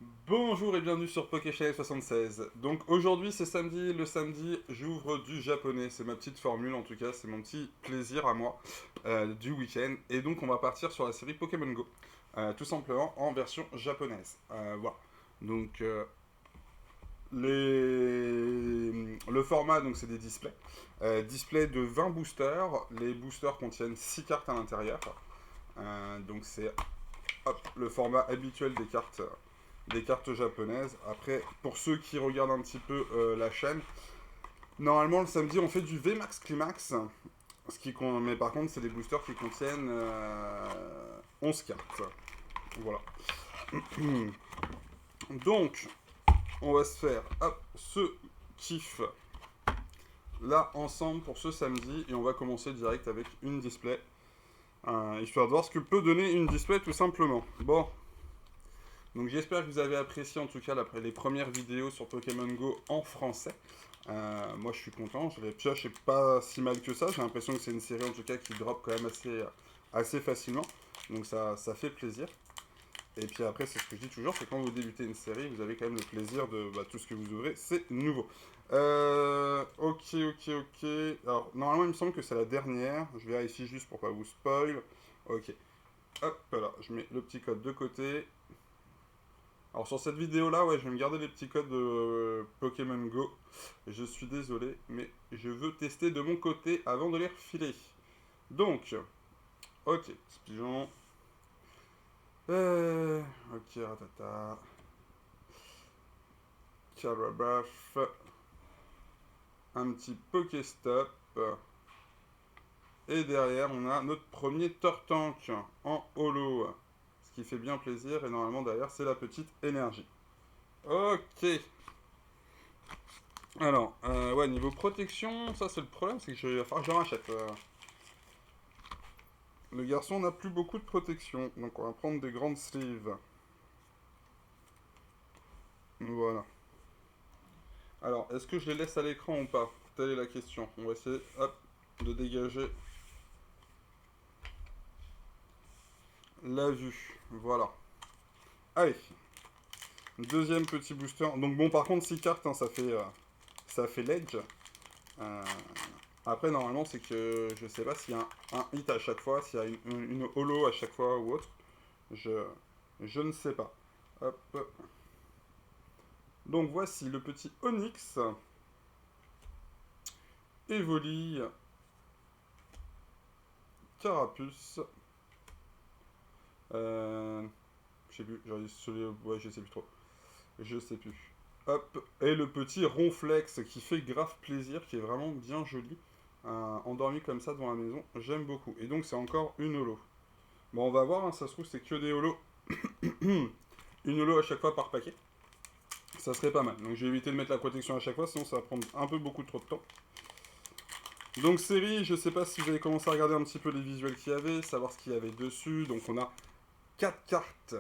Bonjour et bienvenue sur PokéChannel 76. Donc aujourd'hui c'est samedi, le samedi j'ouvre du japonais, c'est ma petite formule en tout cas, c'est mon petit plaisir à moi du week-end. Et donc on va partir sur la série Pokémon Go, tout simplement en version japonaise. Voilà. Donc le format donc c'est des displays. Display de 20 boosters, les boosters contiennent 6 cartes à l'intérieur. Donc c'est le format habituel des cartes japonaises. Après, pour ceux qui regardent un petit peu la chaîne, normalement le samedi on fait du VMAX Climax. Mais par contre, c'est des boosters qui contiennent 11 cartes. Voilà. Donc, on va se faire ce kiff là ensemble pour ce samedi. Et on va commencer direct avec une display. Histoire de voir ce que peut donner une display tout simplement. Bon, donc j'espère que vous avez apprécié en tout cas les premières vidéos sur Pokémon Go en français. Moi je suis content, je les pioche pas si mal que ça. J'ai l'impression que c'est une série en tout cas qui drop quand même assez facilement. Donc ça fait plaisir. Et puis après c'est ce que je dis toujours, c'est quand vous débutez une série, vous avez quand même le plaisir de tout ce que vous ouvrez, c'est nouveau. Ok. Alors normalement il me semble que c'est la dernière. Je vérifie juste pour pas vous spoil. Ok. Hop là, je mets le petit code de côté. Alors sur cette vidéo là, ouais, je vais me garder les petits codes de Pokémon Go. Je suis désolé, mais je veux tester de mon côté avant de les refiler. Donc, ok, petit pigeon. Ok, ratata. Carabash. Un petit Pokéstop. Et derrière, on a notre premier Tortank en holo. Ce qui fait bien plaisir. Et normalement, derrière, c'est la petite énergie. Ok. Alors, ouais, niveau protection, ça c'est le problème, c'est que il va falloir que j'en rachète. Le garçon n'a plus beaucoup de protection, donc on va prendre des grandes sleeves. Voilà. Alors, est-ce que je les laisse à l'écran ou pas? Telle est la question. On va essayer, hop, de dégager la vue. Voilà. Allez, deuxième petit booster. Donc bon, par contre, 6 cartes, hein, ça fait l'edge. Euh, Après, normalement, c'est que je sais pas s'il y a un hit à chaque fois, s'il y a une holo à chaque fois ou autre. Je, je ne sais pas. Hop. Donc voici le petit Onyx, Evoli, Carapuce, euh, je sais plus, ouais, je sais plus trop. Je sais plus. Hop, et le petit Ronflex qui fait grave plaisir, qui est vraiment bien joli. Endormi comme ça devant la maison, j'aime beaucoup. Et donc c'est encore une holo. Bon, on va voir, hein, ça se trouve c'est que des holos. Une holo à chaque fois par paquet. Ça serait pas mal. Donc je vais éviter de mettre la protection à chaque fois, sinon ça va prendre un peu beaucoup trop de temps. Donc série, je sais pas si vous avez commencé à regarder un petit peu les visuels qu'il y avait, savoir ce qu'il y avait dessus. Donc on a 4 cartes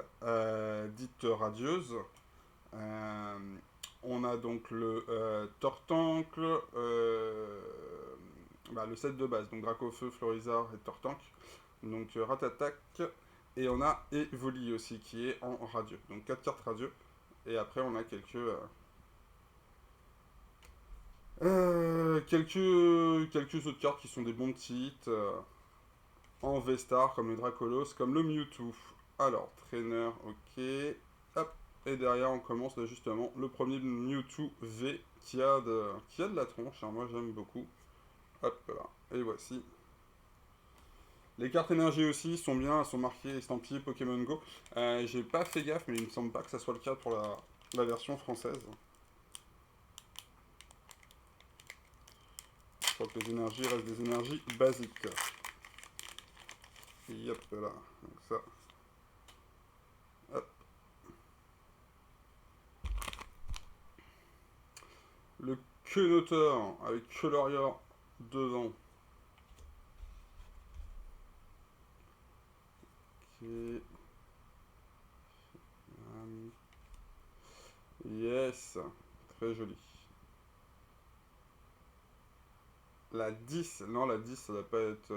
dites radieuses. Euh, on a donc le Tortancle, le set de base, donc Dracofeu, Florizard et Tortank. Donc Ratatak. Et on a Evoli aussi qui est en radieux. Donc 4 cartes radieux. Et après on a quelques autres cartes qui sont des bons petits hits en V-Star, comme le Dracolos, comme le Mewtwo. Alors, trainer, ok. Hop. Et derrière, on commence là, justement le premier Mewtwo V qui a de la tronche. Hein, moi, j'aime beaucoup. Hop là. Et voici. Les cartes énergie aussi sont bien, elles sont marquées, estampillées Pokémon Go. J'ai pas fait gaffe, mais il me semble pas que ça soit le cas pour la version française. Je crois que les énergies restent des énergies basiques. Yep, là. Donc ça. Hop. Le Quenoteur avec Coloria devant. Ok. Yes. Très joli. La 10. Non, la 10, ça doit pas être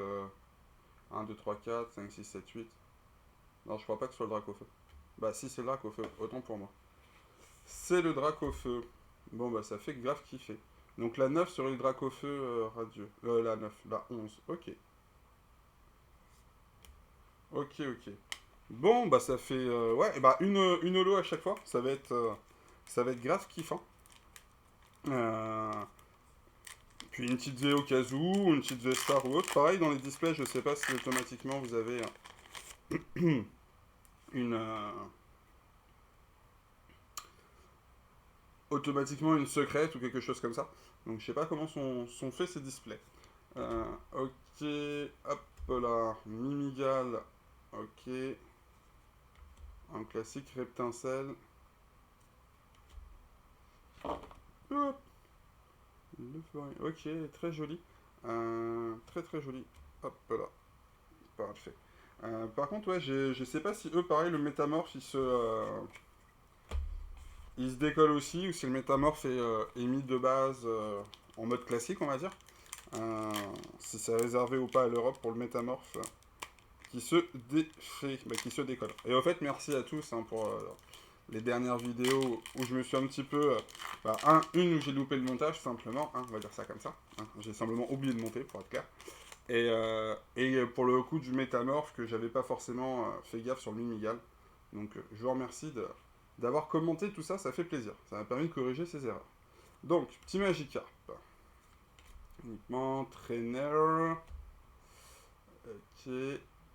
1, 2, 3, 4, 5, 6, 7, 8. Non, je crois pas que ce soit le Dracofeu. Bah si, c'est le Dracofeu. Autant pour moi. C'est le Dracofeu. Bon, bah, ça fait grave kiffer. Donc, la 9 sur le Dracofeu radieux. La 9, la 11. Ok. Ok, ok. Bon, bah, ça fait. Ouais, bah, une holo à chaque fois. Ça va être grave kiffant. Euh, Puis une petite V au cas où, une petite V Star ou autre. Pareil, dans les displays, je sais pas si automatiquement vous avez une. Automatiquement une secrète ou quelque chose comme ça. Donc, je sais pas comment sont faits ces displays. Ok, hop là, Mimigal, ok, un classique Reptincelle, hop, ok, très joli, très très joli, hop là, parfait. Par contre, ouais, je sais pas si eux, pareil, le métamorphe, il se décolle aussi, ou si le métamorphe est mis de base en mode classique, on va dire. Euh, Si c'est réservé ou pas à l'Europe pour le métamorphe. Qui se défait, bah, qui se décolle. Et au fait, merci à tous hein, pour les dernières vidéos où je me suis un petit peu... une où j'ai loupé le montage, simplement, hein, on va dire ça comme ça. Hein, j'ai simplement oublié de monter, pour être clair. Et pour le coup du métamorphe que j'avais pas forcément fait gaffe sur le Mimigal. Donc je vous remercie d'avoir commenté tout ça, ça fait plaisir. Ça m'a permis de corriger ces erreurs. Donc, petit Magikarp. Uniquement trainer. Ok.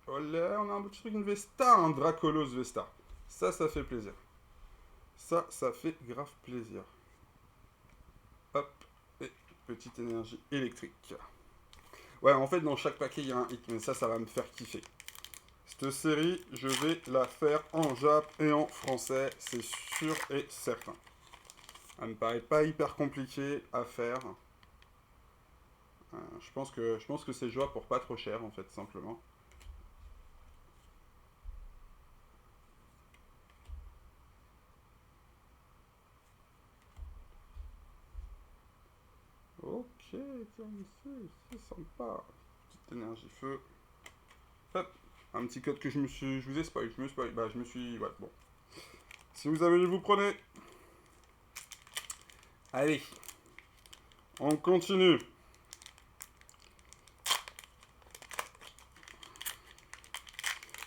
Oh là, on a un petit truc, une Vesta, un Dracolos Vesta. Ça fait plaisir. Ça fait grave plaisir. Hop, et petite énergie électrique. Ouais, en fait, dans chaque paquet, il y a un hit, mais ça va me faire kiffer. Cette série, je vais la faire en Jap et en français, c'est sûr et certain. Ça me paraît pas hyper compliqué à faire. Je pense que c'est jouable pour pas trop cher, en fait, simplement. Ok, tiens, c'est sympa. Petite énergie feu. Hop, un petit code que je vous ai spoil, je me spoil, bah je me suis, ouais, bon. Si vous avez, vous prenez. Allez, on continue.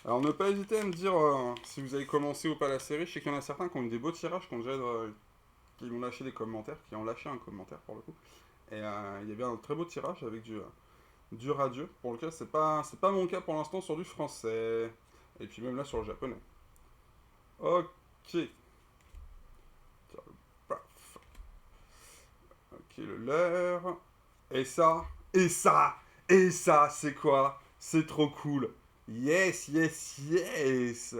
Alors ne pas hésiter à me dire si vous avez commencé ou pas la série. Je sais qu'il y en a certains qui ont eu des beaux tirages, qui ont lâché des commentaires, qui ont lâché un commentaire pour le coup. Et il y avait un très beau tirage avec du radieux, pour lequel c'est pas mon cas pour l'instant sur du français. Et puis même là sur le japonais. Ok. Paf. Ok, le leurre. Et ça, et ça, et ça, c'est quoi? C'est trop cool. Yes, yes, yes.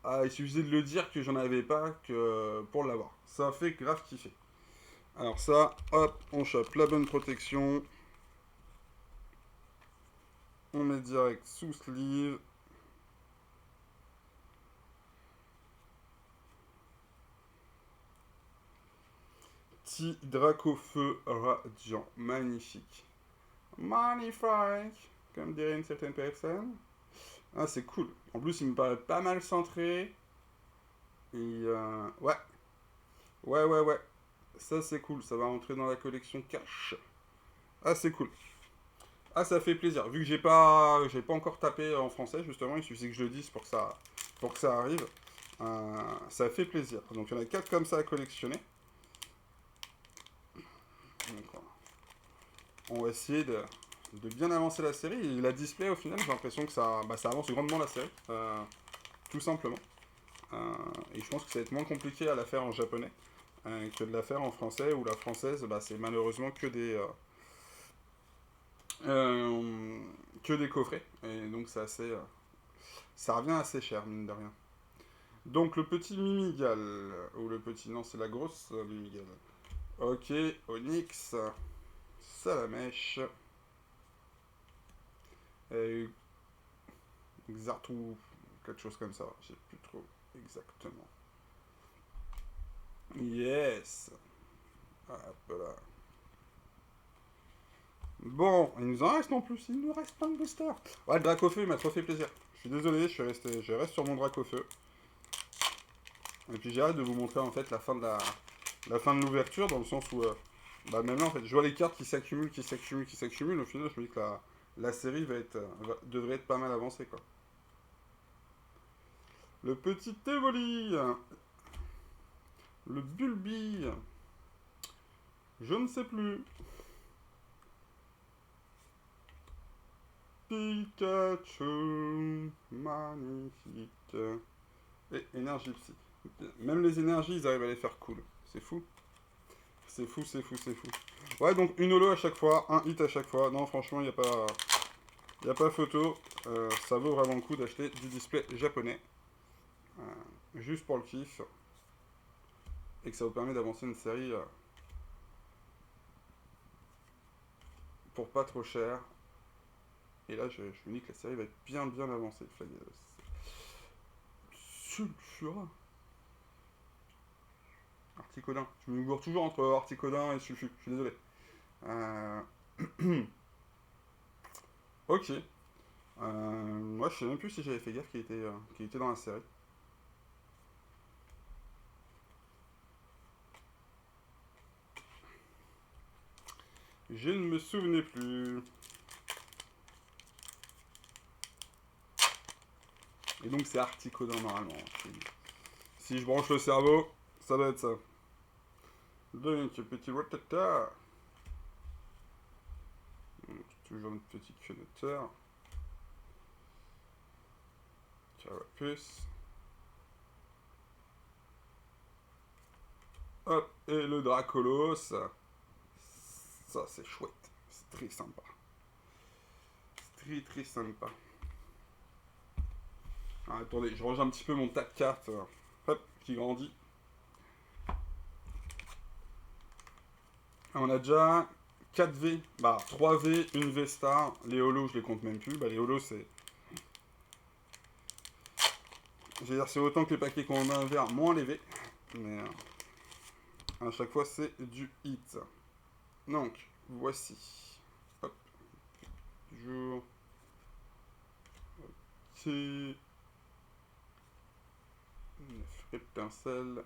Ah, il suffisait de le dire que j'en avais pas que pour l'avoir. Ça fait grave kiffer. Alors ça, hop, on chope la bonne protection. On met direct sous sleeve. Petit Dracofeu radiant. Magnifique. Magnifique. Comme dirait une certaine personne. Ah, c'est cool. En plus, il me paraît pas mal centré. Et ouais. Ouais, ouais, ouais. Ça, c'est cool. Ça va rentrer dans la collection cash. Ah, c'est cool. Ah, ça fait plaisir. Vu que j'ai pas encore tapé en français, justement, il suffit que je le dise pour que ça arrive. Ça fait plaisir. Donc, il y en a 4 comme ça à collectionner. Donc, on va essayer de bien avancer la série. Et la display, au final, j'ai l'impression que ça avance grandement la série. Tout simplement. Et je pense que ça va être moins compliqué à la faire en japonais que de la faire en français, où la française, c'est malheureusement euh, que des coffrets. Et donc, ça revient assez cher, mine de rien. Donc, le petit Mimigal, ou le petit, non, c'est la grosse Mimigal. Ok, Onyx, Salamèche, et Xartou, quelque chose comme ça, je sais plus trop exactement. Yes. Hop là. Bon, il nous en reste en plus, il nous reste plein de boosters. Ouais, le Dracofeu, il m'a trop fait plaisir. Je suis désolé, je reste sur mon Dracofeu. Et puis j'ai hâte de vous montrer en fait la fin de l'ouverture, dans le sens où, bah même là en fait, je vois les cartes qui s'accumulent, qui s'accumulent, qui s'accumulent, au final je me dis que la série devrait être pas mal avancée quoi. Le petit Evoli, le Bulbi, je ne sais plus. Pikachu, magnifique. Et énergie psy. Même les énergies, ils arrivent à les faire cool. C'est fou. C'est fou, c'est fou, c'est fou. Ouais, donc une holo à chaque fois, un hit à chaque fois. Non, franchement, y a pas photo. Ça vaut vraiment le coup d'acheter du display japonais. Juste pour le kiff. Et que ça vous permet d'avancer une série pour pas trop cher. Et là, je me dis que la série va être bien, bien avancée. Sulfura. Articodin. Je me gourre toujours entre Articodin et Sulfu. Je suis désolé. Euh... ok. Moi, je sais même plus si j'avais fait gaffe qu'il était dans la série. Je ne me souvenais plus. Et donc, c'est Articodin normalement. Si je branche le cerveau, ça doit être ça. Donc, petit rotateur. Toujours notre petit connoteur. Carapace. Hop, et le Dracolos. Ça, c'est chouette. C'est très sympa. C'est très, très sympa. Ah, attendez, je range un petit peu mon tas de cartes. Hop, qui grandit. On a déjà 4V, bah 3V, une V-Star. Les holos, je les compte même plus. Bah, les holos, c'est. J'ai dire, c'est autant que les paquets qu'on a un vert, moins les V. Mais à chaque fois, c'est du hit. Donc, voici. Hop. Toujours. Ok. 9 étincelles.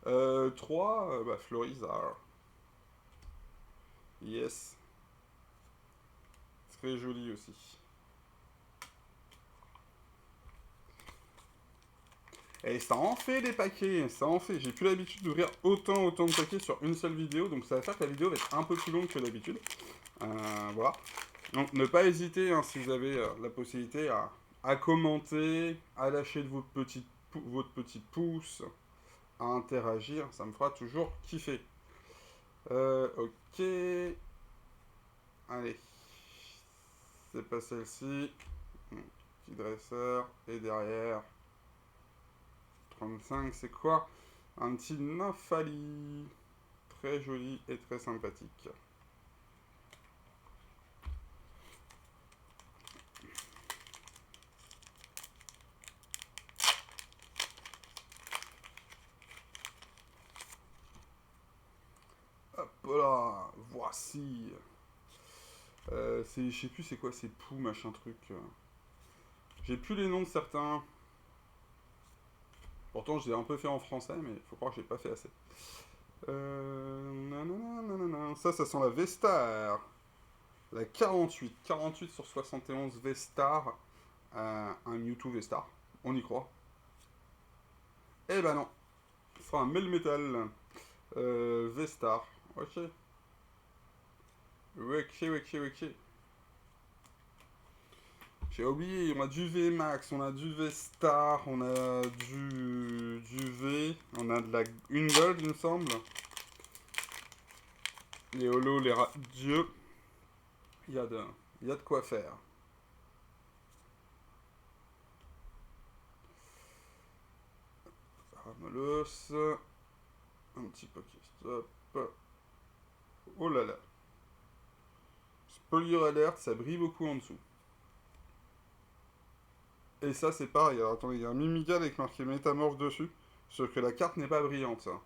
3, bah, Florizard. Yes. Très joli aussi. Et ça en fait des paquets, ça en fait. J'ai plus l'habitude d'ouvrir autant de paquets sur une seule vidéo, donc ça va faire que la vidéo va être un peu plus longue que d'habitude. Voilà. Donc ne pas hésiter, hein, si vous avez la possibilité, à commenter, à lâcher de votre petit pouce, à interagir, ça me fera toujours kiffer. Ok. Allez. C'est pas celle-ci. Petit dresseur. Et derrière. 35, c'est quoi? Un petit Nymphali. Très joli et très sympathique. Hop là, voici. Je sais plus c'est quoi ces poux, machin truc. J'ai plus les noms de certains. Pourtant, je l'ai un peu fait en français, mais faut croire que j'ai pas fait assez. Ça sent la V-Star. La 48. 48 sur 71 V-Star. Un Mewtwo V-Star. On y croit. Eh ben non. Ce sera un Melmetal. V-Star. Ok. Ok. J'ai oublié, on a du V Max, on a du V Star, on a du V, on a une gold, il me semble. Les holos, les radieux. Il y a de quoi faire. Ramolos. Un petit Pokéstop. Oh là là. Spoiler alert, ça brille beaucoup en dessous. Et ça, c'est pareil. Alors attendez, il y a un Mimigal avec marqué Métamorphe dessus. Sauf que la carte n'est pas brillante, ça.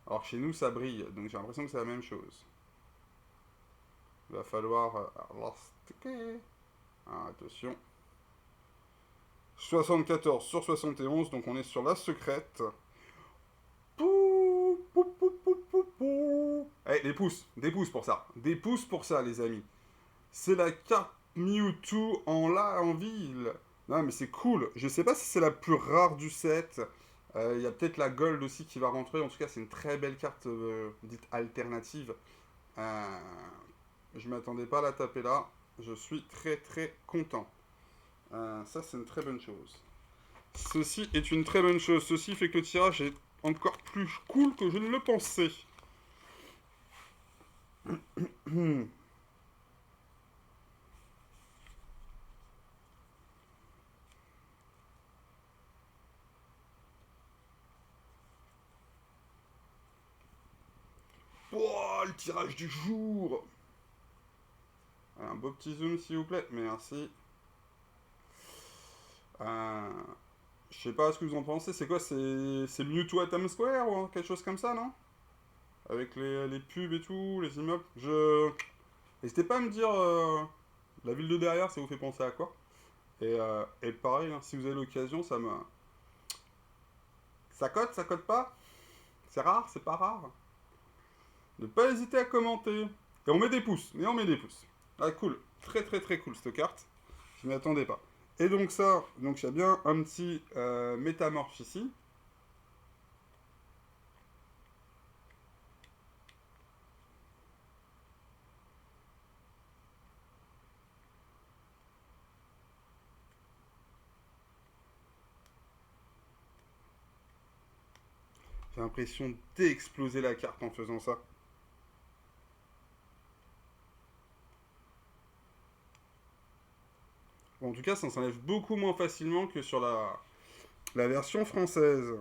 Alors que chez nous, ça brille. Donc j'ai l'impression que c'est la même chose. Il va falloir. Ok. Ah, attention. 74 sur 71, donc on est sur la secrète. Pou, pou, pou, pou, pou, pou. Eh, des pouces pour ça. Des pouces pour ça, les amis. C'est la carte Mewtwo en ville. Non, mais c'est cool. Je sais pas si c'est la plus rare du set. Il y a peut-être la Gold aussi qui va rentrer. En tout cas, c'est une très belle carte dite alternative. Je m'attendais pas à la taper là. Je suis très très content. Ça, c'est une très bonne chose. Ceci est une très bonne chose. Ceci fait que le tirage est encore plus cool que je ne le pensais. Oh, le tirage du jour. Un beau petit zoom, s'il vous plaît. Merci. Je sais pas ce que vous en pensez. C'est quoi? C'est Mewtwo à Times Square ou quelque chose comme ça, non? Avec les pubs et tout, les immeubles. N'hésitez pas à me dire la ville de derrière, ça vous fait penser à quoi. Et pareil, hein, si vous avez l'occasion, ça me... Ça cote pas? C'est rare, c'est pas rare. Ne pas hésiter à commenter. Et on met des pouces, Ah, cool. Très très très cool cette carte. Je m'y attendais pas. Et donc ça, donc il y a bien un petit métamorphe ici. J'ai l'impression d'exploser la carte en faisant ça. Bon, en tout cas, ça s'enlève beaucoup moins facilement que sur la version française.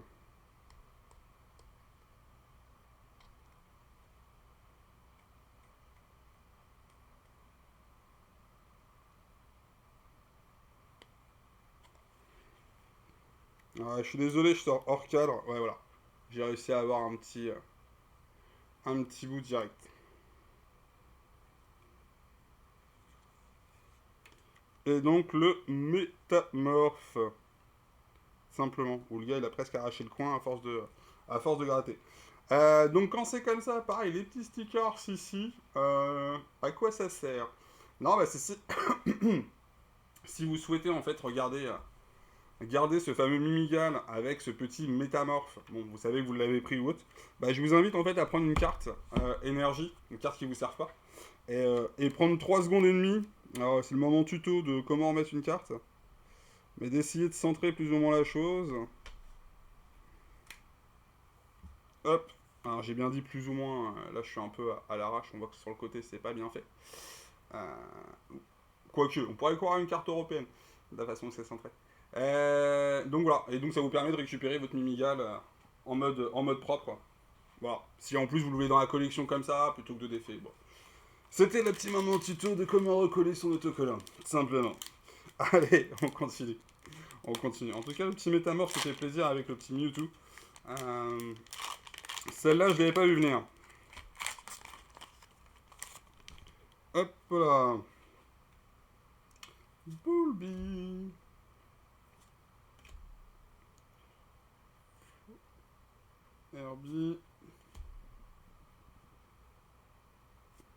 Je suis désolé, je sors hors cadre. Ouais, voilà. J'ai réussi à avoir un petit bout direct. Et donc le métamorphe. Simplement. Où le gars il a presque arraché le coin à force de gratter. Donc quand c'est comme ça, pareil, les petits stickers ici, à quoi ça sert? Non, bah c'est si... si vous souhaitez en fait garder ce fameux Mimigal avec ce petit métamorphe, bon vous savez que vous l'avez pris ou autre, bah je vous invite en fait à prendre une carte énergie, une carte qui vous sert pas, et prendre 3 secondes et demie. Alors c'est le moment tuto de comment remettre une carte, mais d'essayer de centrer plus ou moins la chose. Hop, alors j'ai bien dit plus ou moins, là je suis un peu à l'arrache, on voit que sur le côté c'est pas bien fait. Quoique, on pourrait croire à une carte européenne, de la façon que c'est centré. Donc voilà, et donc ça vous permet de récupérer votre Mimigal en mode propre, quoi. Voilà, si en plus vous le voulez dans la collection comme ça, plutôt que de défait, bon. C'était le petit moment tuto de comment recoller son autocollant, simplement. Allez, on continue. On continue. En tout cas, le petit métamorphe, ça fait plaisir avec le petit Mewtwo. Celle-là, je l'avais pas vu venir. Hop là. Bulby. Herbie.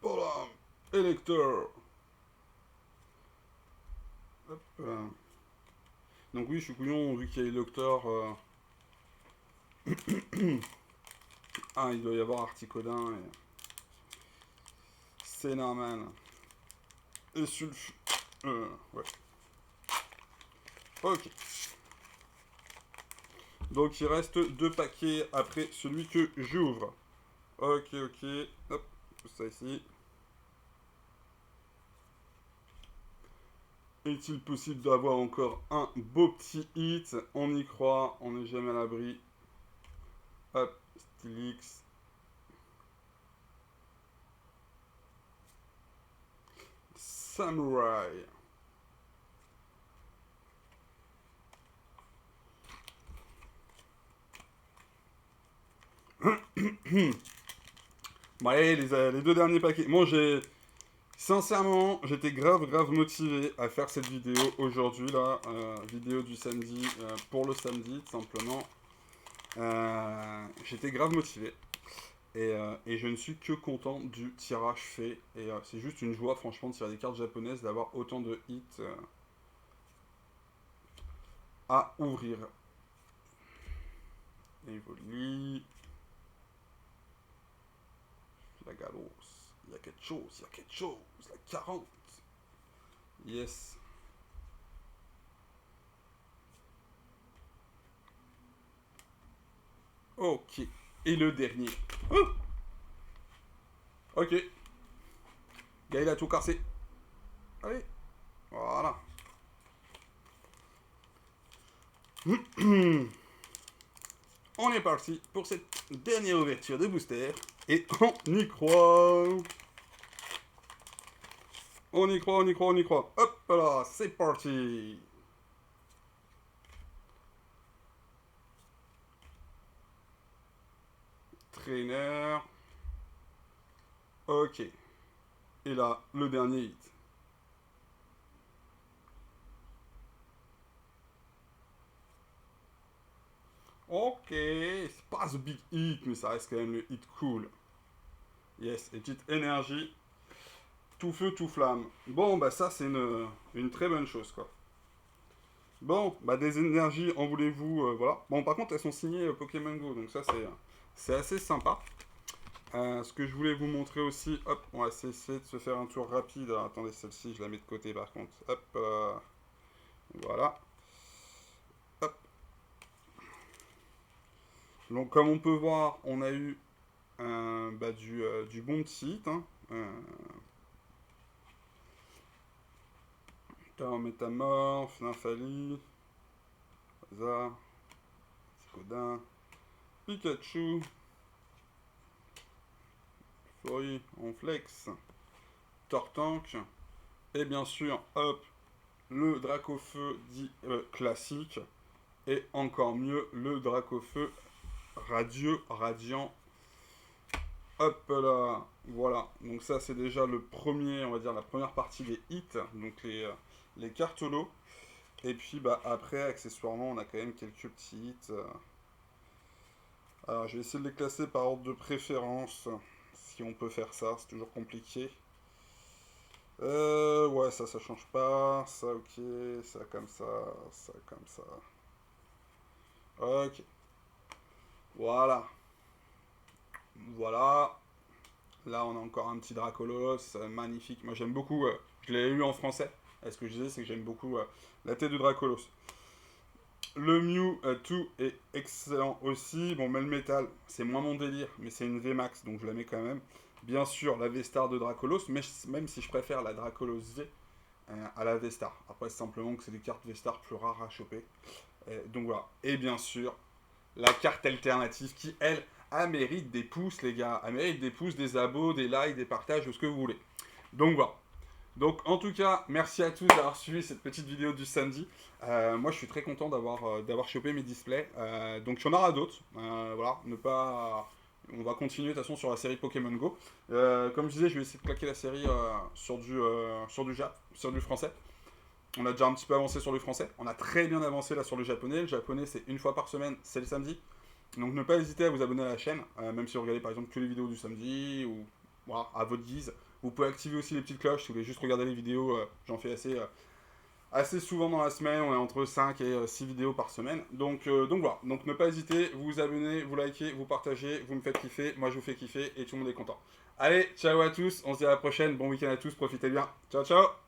Voilà. Elector. Hop là. Donc oui, je suis couillon, vu qu'il y a Elector. Ah, il doit y avoir Articodin. Et... c'est normal. Et sulf... ouais. Ok. Donc il reste 2 paquets après celui que j'ouvre. Ok. Hop, tout ça ici. Est-il possible d'avoir encore un beau petit hit? On y croit, on n'est jamais à l'abri. Hop, Stylix. Samurai. Bon, allez, les 2 derniers paquets. Moi, Sincèrement, j'étais grave motivé à faire cette vidéo aujourd'hui, là. Vidéo du samedi, pour le samedi, tout simplement. J'étais grave motivé. Et je ne suis que content du tirage fait. Et c'est juste une joie, franchement, de tirer des cartes japonaises, d'avoir autant de hits à ouvrir. Evoli. La Galos. Il y a quelque chose, La 40. Yes. Ok. Et le dernier. Oh, ok. Gaël a tout cassé. Allez. Voilà. On est parti pour cette dernière ouverture de booster. Et on y croit. On y croit, on y croit, on y croit. Hop là, c'est parti. Trainer. Ok. Et là, le dernier hit. Ok, c'est pas the big hit, mais ça reste quand même le hit cool. Yes, et petite énergie. Tout feu, tout flamme. Bon, bah ça, c'est une très bonne chose, quoi. Bon, bah des énergies, en voulez-vous, voilà. Bon, par contre, elles sont signées Pokémon Go, donc ça, c'est assez sympa. Ce que je voulais vous montrer aussi, hop, on va essayer de se faire un tour rapide. Alors, attendez, celle-ci, je la mets de côté, par contre. Hop, voilà. Hop. Donc, comme on peut voir, on a eu du bon petit hit, hein. Métamorphe, Nymphalie, Hazard, Scodin, Pikachu, Fleury, Onflex, Tortank, et bien sûr, hop, le Dracofeu dit classique, et encore mieux, le Dracofeu radieux, radiant. Hop là, voilà. Donc ça, c'est déjà le premier, on va dire, la première partie des hits, donc les cartes holo. Et puis, bah, après, accessoirement, on a quand même quelques petits hits. Alors, je vais essayer de les classer par ordre de préférence, si on peut faire ça, c'est toujours compliqué. Ouais, ça change pas. Ça, ok. Ça comme ça. Ça comme ça. Ok. Voilà. Voilà. Là, on a encore un petit Dracolos. Magnifique. Moi, j'aime beaucoup. Je l'ai eu en français. Et ce que je disais, c'est que j'aime beaucoup la tête de Dracolos. Le Mew 2 est excellent aussi. Bon, mais le métal, c'est moins mon délire. Mais c'est une VMAX, donc je la mets quand même. Bien sûr, la V-Star de Dracolos. Mais même si je préfère la Dracolos V à la V-Star. Après, c'est simplement que c'est des cartes V-Star plus rares à choper. Donc voilà. Et bien sûr, la carte alternative qui, elle, mérite des pouces, les gars. Elle mérite des pouces, des abos, des likes, des partages, ce que vous voulez. Donc voilà. Donc en tout cas, merci à tous d'avoir suivi cette petite vidéo du samedi. Moi, je suis très content d'avoir chopé mes displays. Donc il y en aura d'autres. Voilà, ne pas... On va continuer de toute façon sur la série Pokémon Go. Comme je disais, je vais essayer de claquer la série sur du français. On a déjà un petit peu avancé sur le français. On a très bien avancé là sur le japonais. Le japonais, c'est une fois par semaine, c'est le samedi. Donc ne pas hésiter à vous abonner à la chaîne, même si vous regardez par exemple que les vidéos du samedi, ou voilà, à votre guise. Vous pouvez activer aussi les petites cloches si vous voulez juste regarder les vidéos. J'en fais assez souvent dans la semaine. On est entre 5 et 6 vidéos par semaine. Donc voilà. Donc ne pas hésiter, vous vous abonnez, vous likez, vous partagez, vous me faites kiffer. Moi je vous fais kiffer et tout le monde est content. Allez, ciao à tous. On se dit à la prochaine. Bon week-end à tous. Profitez bien. Ciao, ciao.